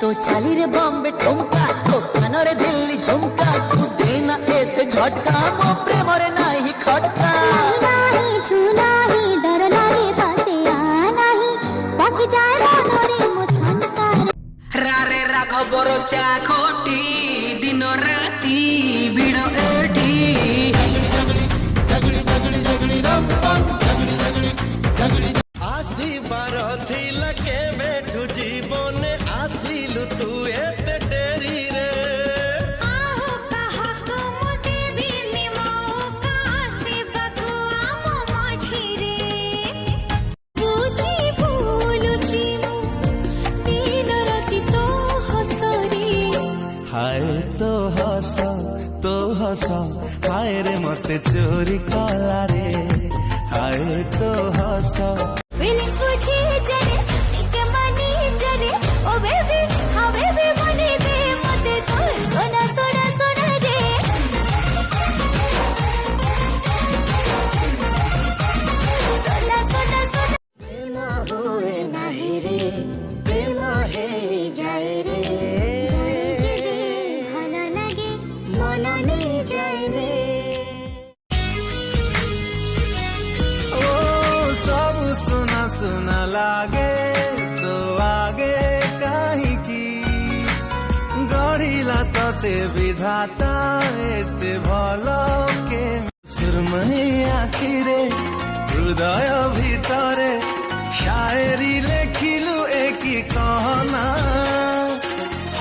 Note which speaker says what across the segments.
Speaker 1: तो चाली रे बॉम्बे ठुमका तो कानरे दिल्ली झुमका तू देना एते झटका मो प्रेम रे नाही खटका
Speaker 2: नाही छुना ही डर लागे पाते नाही बाकी जाए मनरे मो छनका
Speaker 3: रारे रा खबर चा खोटी दिन राती भिड़ एठी
Speaker 4: आसीबार थिला के बैठू जीवन आसिलु तू एते डेरी रे
Speaker 2: आहो कहा को मोते भी निमो का आसीबा को आमो माझी रे बुझी भूलुची मु दिन राती तो हसरी
Speaker 4: हाय तो हस हाय रे मते चोरी कला रे हाय तो हस
Speaker 2: फीलिंग्स बुझी जरे के मनी जरे ओ बेबी हाउ बेबी मनी दे मते तो सोना सोना सोना रे सोना सोना सोना
Speaker 1: प्रेम होए नाही रे प्रेम हे जाए रे
Speaker 2: भाला लगे
Speaker 1: मन नहीं जाए रे
Speaker 4: सब सुना सुना लागे तो आगे कहीं की गढ़िला तते विधाता एते भलो के सुरमई आखिरे हृदय भितरे शायरी लेखिलु एकी कहना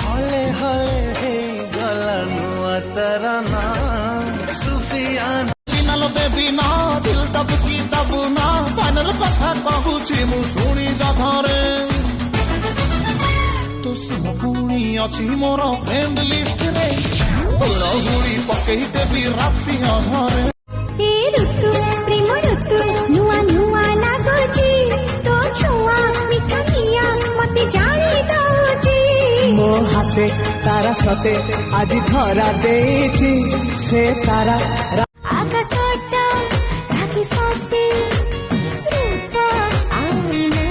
Speaker 4: हले हले हे गला नुआ तरना सुफियान
Speaker 5: चिनालो बेबी ना दिल दबकी दबुना फाइनल कथा कहूची मु शुणी जा घरे तो सिम पुणी अछि मोर फ्रेंड लिस्ट रे पूरा हुड़ी पकेई देबी राती अधरे
Speaker 2: ए ऋतु प्रेम ऋतु नुआ नुआ लागोची तो छुआ मिठा मिया मते जाई दउची
Speaker 1: मो हाथे तारा सते आज धरा देछि से तारा
Speaker 2: आकाशटा ढाकी सते रूप आईना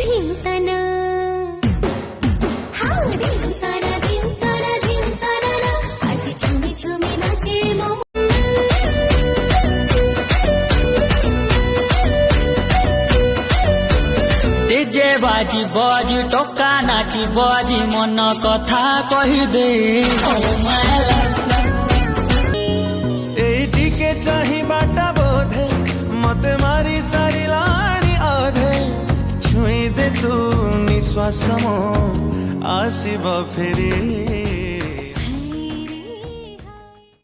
Speaker 2: भिंतना हाँ धिंतना आज झुमी झुमी नाचे मो
Speaker 3: डीजे बाजी बाजी टोका नाची बाजी मन कथा कही दे
Speaker 4: एटिके चाही बाटा बोधे मते मारी सारी लाणी अधे छुई दे तू निश्वास मो आसीब फेरी